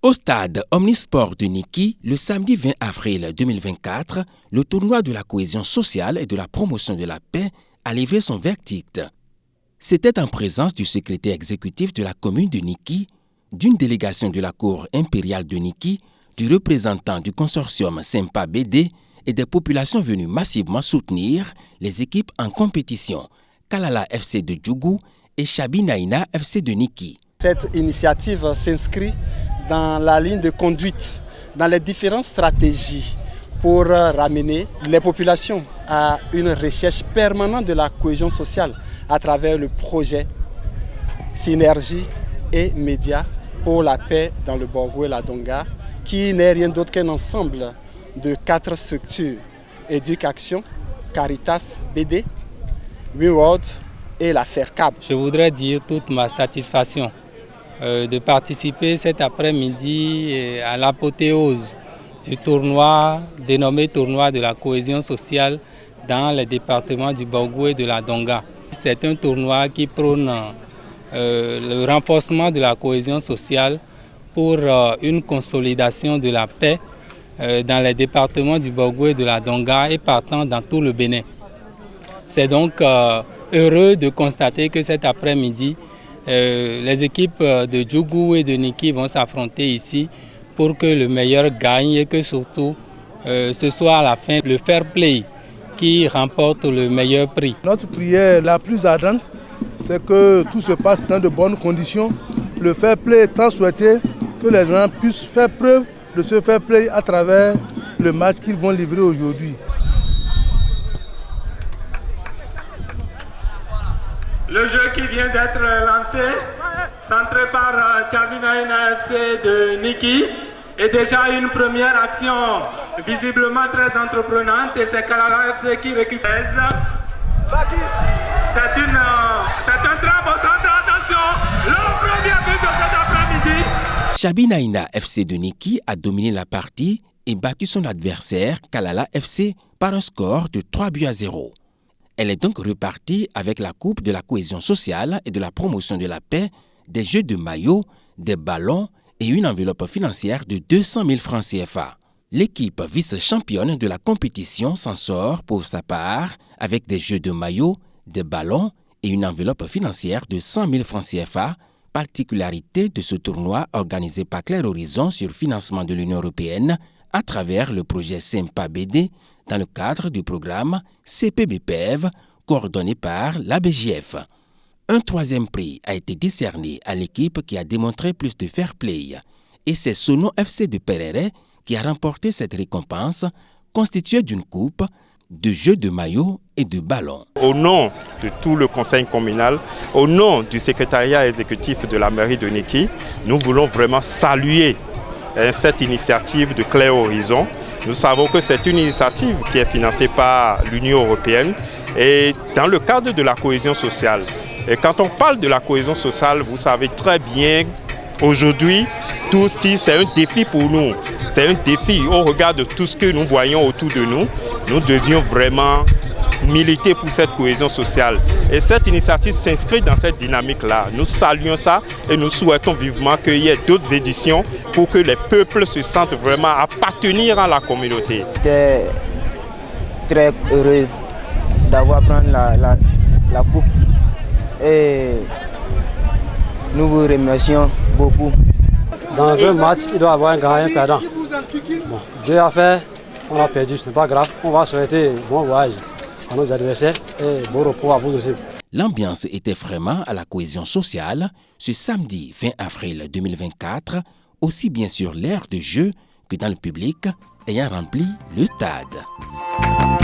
Au stade Omnisport de Niki, le samedi 20 avril 2024, le tournoi de la cohésion sociale et de la promotion de la paix a livré son verdict. C'était en présence du secrétaire exécutif de la commune de Niki, d'une délégation de la cour impériale de Niki, du représentant du consortium Sempa BD et des populations venues massivement soutenir les équipes en compétition, Kalala FC de Djougou et Chabinaïna FC de Niki. Cette initiative s'inscrit dans la ligne de conduite, dans les différentes stratégies pour ramener les populations à une recherche permanente de la cohésion sociale à travers le projet Synergie et Médias pour la paix dans le Borgo et la Donga, qui n'est rien d'autre qu'un ensemble de 4 structures: Éducation, Caritas, BD, WeWorld et la FERCAB. Je voudrais dire toute ma satisfaction de participer cet après-midi à l'apothéose du tournoi dénommé Tournoi de la cohésion sociale dans les départements du Borgo et de la Donga. C'est un tournoi qui prône le renforcement de la cohésion sociale pour une consolidation de la paix dans les départements du Borgo et de la Donga et partant dans tout le Bénin. C'est donc heureux de constater que cet après-midi, les équipes de Djougou et de Niki vont s'affronter ici pour que le meilleur gagne et que surtout ce soit à la fin le fair play qui remporte le meilleur prix. Notre prière la plus ardente, c'est que tout se passe dans de bonnes conditions. Le fair play étant souhaité, que les gens puissent faire preuve de ce fair play à travers le match qu'ils vont livrer aujourd'hui. Le jeu qui vient d'être lancé, centré par Chabinaïna FC de Niki, est déjà une première action visiblement très entreprenante et c'est Kalala FC qui récupère. C'est un très beau centre, attention, le premier but de cet après-midi. Chabinaïna FC de Niki a dominé la partie et battu son adversaire Kalala FC par un score de 3-0. Elle est donc repartie avec la coupe de la cohésion sociale et de la promotion de la paix, des jeux de maillots, des ballons et une enveloppe financière de 200 000 francs CFA. L'équipe vice-championne de la compétition s'en sort pour sa part avec des jeux de maillots, des ballons et une enveloppe financière de 100 000 francs CFA, particularité de ce tournoi organisé par Clair Horizon sur financement de l'Union européenne à travers le projet Sempa BD dans le cadre du programme CPBPEV coordonné par l'ABJF. Un 3e prix a été décerné à l'équipe qui a démontré plus de fair play et c'est Sono FC de Perere qui a remporté cette récompense constituée d'une coupe, de jeux de maillots et de ballons. Au nom de tout le conseil communal, au nom du secrétariat exécutif de la mairie de Niki, nous voulons vraiment saluer cette initiative de Clair Horizon. Nous savons que c'est une initiative qui est financée par l'Union européenne et dans le cadre de la cohésion sociale. Et quand on parle de la cohésion sociale, vous savez très bien, aujourd'hui, c'est un défi pour nous. C'est un défi au regard de tout ce que nous voyons autour de nous. Nous devions vraiment militer pour cette cohésion sociale. Et cette initiative s'inscrit dans cette dynamique-là. Nous saluons ça et nous souhaitons vivement qu'il y ait d'autres éditions pour que les peuples se sentent vraiment appartenir à la communauté. J'étais très heureux d'avoir pris la coupe et nous vous remercions beaucoup. Dans un match, il doit y avoir un gagnant et un perdant. Bon, Dieu a fait, on a perdu, ce n'est pas grave. On va souhaiter bon voyage à nos adversaires et bon repos à vous aussi. L'ambiance était vraiment à la cohésion sociale ce samedi 20 avril 2024, aussi bien sur l'aire de jeu que dans le public ayant rempli le stade.